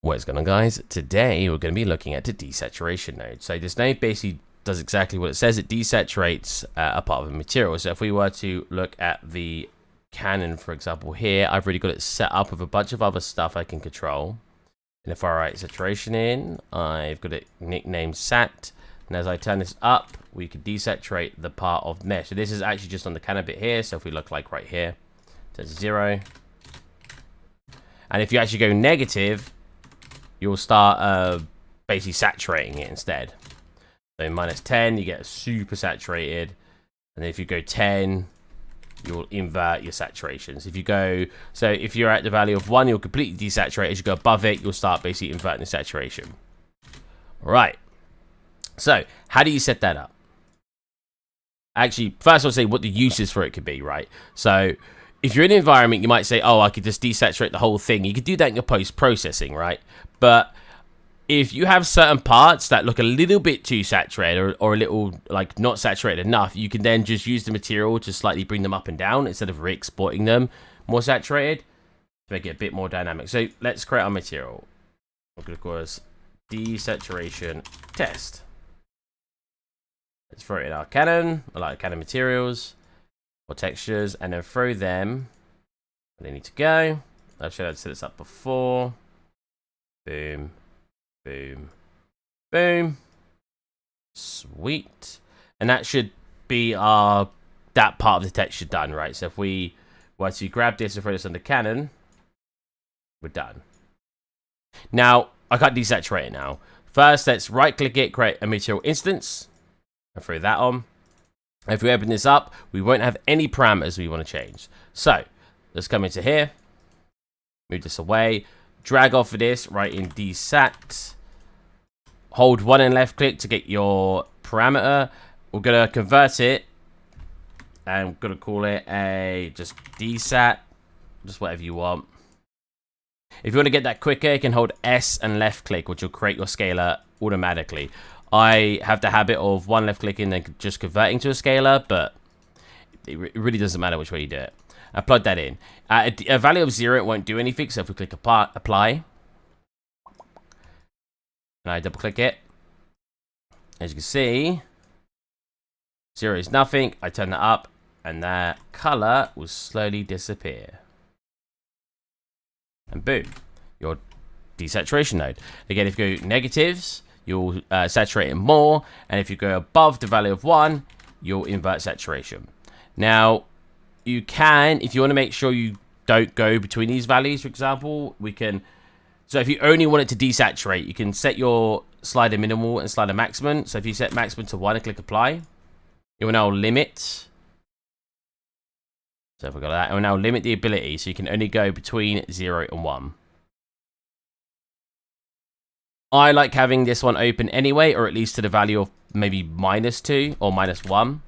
What is going on, guys? Today we're going to be looking at the desaturation node. So this node basically does exactly what it says. It desaturates a part of a material. So if we were to look at the cannon, for example, here, I've already got it set up with a bunch of other stuff I can control. And if I write saturation in, I've got it nicknamed sat. And as I turn this up, we can desaturate the part of mesh. So this is actually just on the cannon bit here. So if we look like right here, turns to 0. And if you actually go negative, you'll start basically saturating it instead. So -10, you get super saturated. And then if you go 10, you'll invert your saturations. If you go, so if you're at the value of 1, you'll completely desaturate. As you go above it, you'll start basically inverting the saturation. All right. So how do you set that up? Actually, first I'll say what the uses for it could be, right? So if you're in an environment, you might say, oh, I could just desaturate the whole thing. You could do that in your post-processing, right? But if you have certain parts that look a little bit too saturated or a little, like, not saturated enough, you can then just use the material to slightly bring them up and down instead of re-exporting them more saturated to make it a bit more dynamic. So let's create our material. We're going to call this desaturation test. Let's throw it in our cannon, or like cannon materials. Or textures, and then throw them where they need to go. I've shown how to set this up before. Boom, boom, boom. Sweet. And that should be our that part of the texture done, right? So if we were to grab this and throw this on the cannon, we're done. Now, I can't desaturate it now. First, let's right click it, create a material instance, and throw that on. If we open this up, we won't have any parameters we want to change. So let's come into here, move this away, drag off of this, right in desat, hold 1 and left click to get your parameter. We're going to convert it, and we're going to call it a just desat, just whatever you want. If you want to get that quicker, you can hold S and left click, which will create your scalar automatically. I have the habit of 1 left click and then just converting to a scalar, but it really doesn't matter which way you do it. I plug that in. At a value of 0, it won't do anything. So if we click apply, and I double click it, as you can see, 0 is nothing. I turn that up, and that color will slowly disappear. And boom, your desaturation node. Again, if you go negatives, you'll saturate it more, and if you go above the value of 1, you'll invert saturation. Now, you can, if you want to make sure you don't go between these values, for example, we can, so if you only want it to desaturate, you can set your slider minimal and slider maximum. So if you set maximum to 1 and click apply, it will now limit. So if we got that, it will now limit the ability, so you can only go between 0 and 1. I like having this one open anyway, or at least to the value of maybe -2 or -1.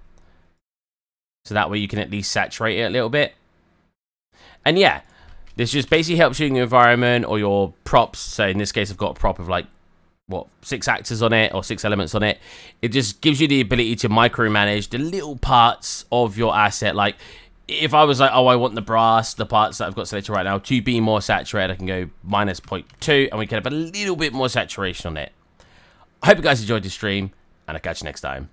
So that way you can at least saturate it a little bit. And yeah, this just basically helps you in your environment or your props. So in this case, I've got a prop of like, what, 6 actors on it or 6 elements on it. It just gives you the ability to micromanage the little parts of your asset. Like, if I was like, oh, I want the brass, the parts that I've got selected right now, to be more saturated, I can go -0.2, and we can have a little bit more saturation on it. I hope you guys enjoyed this stream, and I'll catch you next time.